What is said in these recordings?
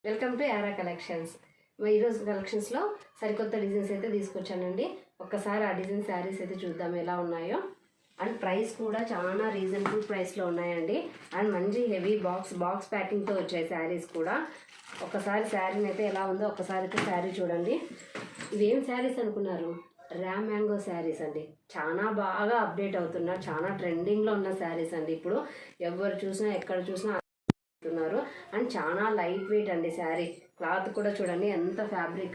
Welcome to Yaara collections. ఈరోజు కలెక్షన్స్లో సరికొత్త డిజైన్స్ అయితే తీసుకొచ్చానండి. ఒక్కసారి ఆ డిజైన్ శారీస్ అయితే చూద్దాం ఎలా ఉన్నాయో. అండ్ ప్రైస్ కూడా చాలా రీజనబుల్ ప్రైస్లో ఉన్నాయండి. అండ్ మంచి హెవీ బాక్స్ ప్యాకింగ్తో వచ్చాయి శారీస్ కూడా. ఒకసారి శారీని అయితే ఎలా ఉందో ఒక్కసారి అయితే శారీ చూడండి. ఇవేం శారీస్ అనుకున్నారు? ర్యామ్ మ్యాంగో శారీస్ అండి. చాలా బాగా అప్డేట్ అవుతున్నారు, చాలా ట్రెండింగ్లో ఉన్న శారీస్ అండి. ఇప్పుడు ఎవరు చూసినా ఎక్కడ చూసినా అంటున్నారు. అండ్ చాలా లైట్ వెయిట్ అండి శారీ. క్లాత్ కూడా చూడండి ఎంత ఫ్యాబ్రిక్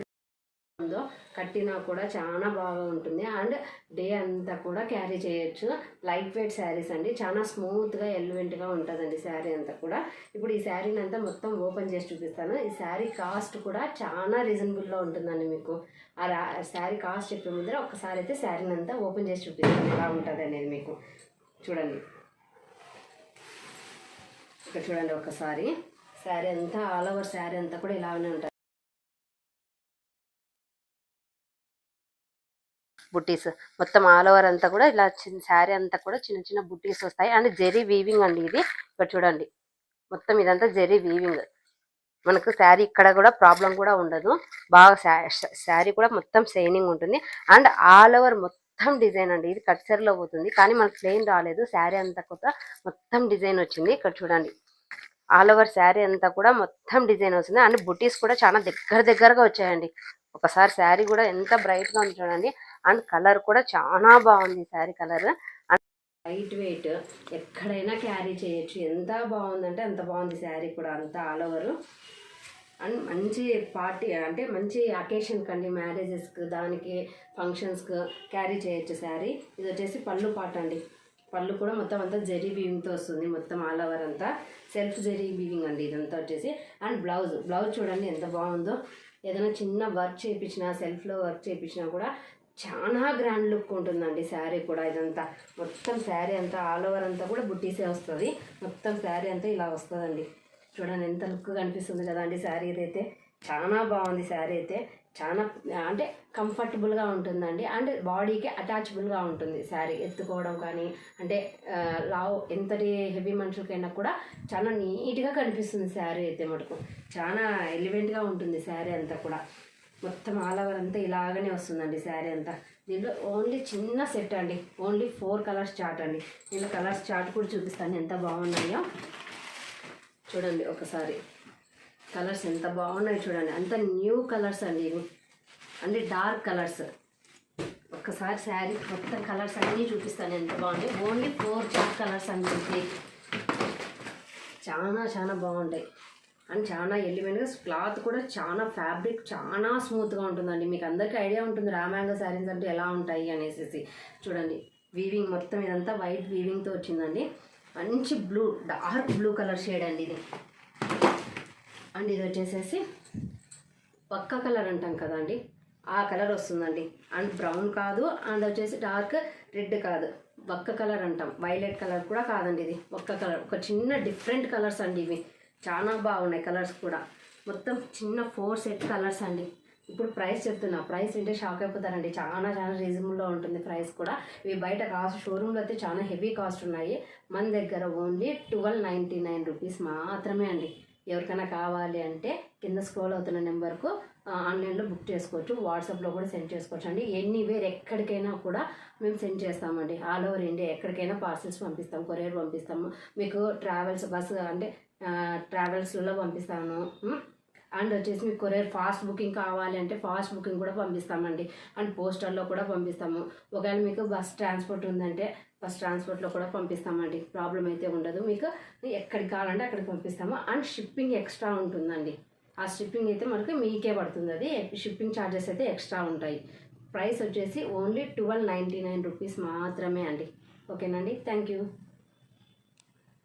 ఉందో, కట్టినా కూడా చాలా బాగా ఉంటుంది. అండ్ డే అంతా కూడా క్యారీ చేయొచ్చు. లైట్ వెయిట్ శారీస్ అండి, చాలా స్మూత్గా ఎలివెంట్గా ఉంటుందండి శారీ అంతా కూడా. ఇప్పుడు ఈ శారీని అంతా మొత్తం ఓపెన్ చేసి చూపిస్తాను. ఈ శారీ కాస్ట్ కూడా చాలా రీజనబుల్లో ఉంటుందండి. మీకు ఆ శారీ కాస్ట్ చెప్పే ముందర ఒక్కసారి అయితే శారీని అంతా ఓపెన్ చేసి చూపిస్తాను ఎలా ఉంటుంది అనేది. మీకు చూడండి, ఇక్కడ చూడండి ఒకసారి శారీ అంతా ఆల్ ఓవర్ శారీ అంతా కూడా ఇలానే ఉంటుంది. బుట్టీస్ మొత్తం ఆల్ ఓవర్ అంతా కూడా ఇలా శారీ అంతా కూడా చిన్న చిన్న బుట్టీస్ వస్తాయి. అండ్ జెరీ వీవింగ్ అండి ఇది. ఇక్కడ చూడండి మొత్తం ఇదంతా జెరీ వీవింగ్. మనకు శారీ ఇక్కడ కూడా ప్రాబ్లం కూడా ఉండదు. బాగా శారీ కూడా మొత్తం షైనింగ్ ఉంటుంది. అండ్ ఆల్ ఓవర్ మొత్తం డిజైన్ అండి. ఇది కట్ సారీలో పోతుంది కానీ మనకు ప్లెయిన్ రాలేదు. శారీ అంతా కూడా మొత్తం డిజైన్ వచ్చింది. ఇక్కడ చూడండి ఆల్ ఓవర్ శారీ అంతా కూడా మొత్తం డిజైన్ వస్తుంది. అండ్ బుటీస్ కూడా చాలా దగ్గరగా వచ్చాయండి. ఒకసారి శారీ కూడా ఎంత బ్రైట్గా ఉంది చూడండి. అండ్ కలర్ కూడా చాలా బాగుంది sari colour. And light weight, ఎక్కడైనా క్యారీ చేయొచ్చు. ఎంత బాగుందంటే అంత బాగుంది శారీ కూడా అంతా ఆల్ ఓవర్. అండ్ మంచి పార్టీ అంటే మంచి అకేషన్కి అండి, మ్యారేజెస్కి దానికి ఫంక్షన్స్కి క్యారీ చేయొచ్చు శారీ. ఇది వచ్చేసి పళ్ళు పాట అండి. పళ్ళు కూడా మొత్తం అంతా జెరీ వీవింగ్తో వస్తుంది. మొత్తం ఆల్ ఓవర్ అంతా సెల్ఫ్ జెరీ వీవింగ్ అండి ఇదంతా వచ్చేసి. అండ్ బ్లౌజ్ చూడండి ఎంత బాగుందో. ఏదైనా చిన్న వర్క్ చేయించినా, సెల్ఫ్లో వర్క్ చేయించినా కూడా చాలా గ్రాండ్ లుక్ ఉంటుందండి శారీ కూడా. ఇదంతా మొత్తం శారీ అంతా ఆల్ ఓవర్ అంతా కూడా బుట్టీసే వస్తుంది. మొత్తం శారీ అంతా ఇలా వస్తుందండి. చూడండి ఎంత లుక్ కనిపిస్తుంది కదా అండి శారీ అయితే. చాలా బాగుంది శారీ అయితే. చాలా అంటే కంఫర్టబుల్గా ఉంటుందండి. అండ్ బాడీకి అటాచబుల్గా ఉంటుంది శారీ. ఎత్తుకోవడం కానీ అంటే ఎంతటి హెవీ మనుషులకైనా కూడా చాలా నీట్గా కనిపిస్తుంది శారీ అయితే. మటుకు చాలా ఎలివెంట్గా ఉంటుంది శారీ అంతా కూడా. మొత్తం ఆల్ ఓవర్ అంతా ఇలాగనే వస్తుందండి శారీ అంతా. దీంట్లో ఓన్లీ చిన్న సెట్ అండి, ఓన్లీ 4 కలర్స్ చార్ట్ అండి. నేను కలర్స్ చార్ట్ కూడా చూపిస్తాను ఎంత బాగున్నాయో. చూడండి ఒకసారి కలర్స్ ఎంత బాగున్నాయి చూడండి. అంత న్యూ కలర్స్ అండి ఇవి, అంటే డార్క్ కలర్స్. ఒక్కసారి శారీ మొత్తం కలర్స్ అన్నీ చూపిస్తాను ఎంత బాగుంది. ఓన్లీ 4 చార్ట్ కలర్స్ అండి. చాలా బాగుంటాయి. అండ్ చాలా ఎలిమెంట్గా క్లాత్ కూడా చాలా ఫ్యాబ్రిక్ చాలా స్మూత్గా ఉంటుందండి. మీకు అందరికీ ఐడియా ఉంటుంది ర్యామ్ మ్యాంగో శారీస్ అంటే ఎలా ఉంటాయి అనేసి. చూడండి వీవింగ్ మొత్తం ఇదంతా వైట్ వీవింగ్తో వచ్చిందండి. మంచి blue, dark blue colour shade అండి ఇది. అండ్ ఇది వచ్చేసేసి పక్క కలర్ అంటాం కదండి, ఆ కలర్ వస్తుందండి. అండ్ బ్రౌన్ కాదు, అండ్ వచ్చేసి డార్క్ రెడ్ కాదు, ఒక్క కలర్ అంటాం. వైలెట్ కలర్ కూడా కాదండి, ఇది ఒక్క కలర్. ఒక చిన్న డిఫరెంట్ కలర్స్ అండి ఇవి. చాలా బాగున్నాయి కలర్స్ కూడా. మొత్తం చిన్న 4 సెట్ కలర్స్ అండి. ఇప్పుడు ప్రైస్ చెప్తున్నా, ప్రైస్ అంటే షాక్ అయిపోతారండి. చాలా రీజనబుల్లో ఉంటుంది ప్రైస్ కూడా. ఇవి బయట కాస్ట్ షోరూమ్లో అయితే చాలా హెవీ కాస్ట్ ఉన్నాయి. మన దగ్గర ఓన్లీ 1299 రూపీస్ మాత్రమే అండి. ఎవరికైనా కావాలి అంటే కింద స్క్రోల్ అవుతున్న నెంబర్కు ఆన్లైన్లో బుక్ చేసుకోవచ్చు. వాట్సాప్లో కూడా సెండ్ చేసుకోవచ్చు అండి. ఎనీవేర్ ఎక్కడికైనా కూడా మేము సెండ్ చేస్తామండి. ఆల్ ఓవర్ ఇండియా ఎక్కడికైనా పార్సల్స్ పంపిస్తాం, కొరియర్ పంపిస్తాము. మీకు ట్రావెల్స్ బస్సు అంటే ట్రావెల్స్లో పంపిస్తాను. అండ్ వచ్చేసి మీకు కొరియర్ ఫాస్ట్ బుకింగ్ కావాలి అంటే ఫాస్ట్ బుకింగ్ కూడా పంపిస్తామండి. అండ్ పోస్టర్లో కూడా పంపిస్తాము. ఒకవేళ మీకు బస్ ట్రాన్స్పోర్ట్ ఉందంటే బస్ ట్రాన్స్పోర్ట్లో కూడా పంపిస్తామండి. ప్రాబ్లం అయితే ఉండదు. మీకు ఎక్కడికి కావాలంటే అక్కడికి పంపిస్తాము. అండ్ షిప్పింగ్ ఎక్స్ట్రా ఉంటుందండి. ఆ షిప్పింగ్ అయితే మనకు మీకే పడుతుంది. అది షిప్పింగ్ ఛార్జెస్ అయితే ఎక్స్ట్రా ఉంటాయి. ప్రైస్ వచ్చేసి ఓన్లీ 1299 రూపీస్ మాత్రమే అండి. ఓకేనండి, థ్యాంక్ యూ.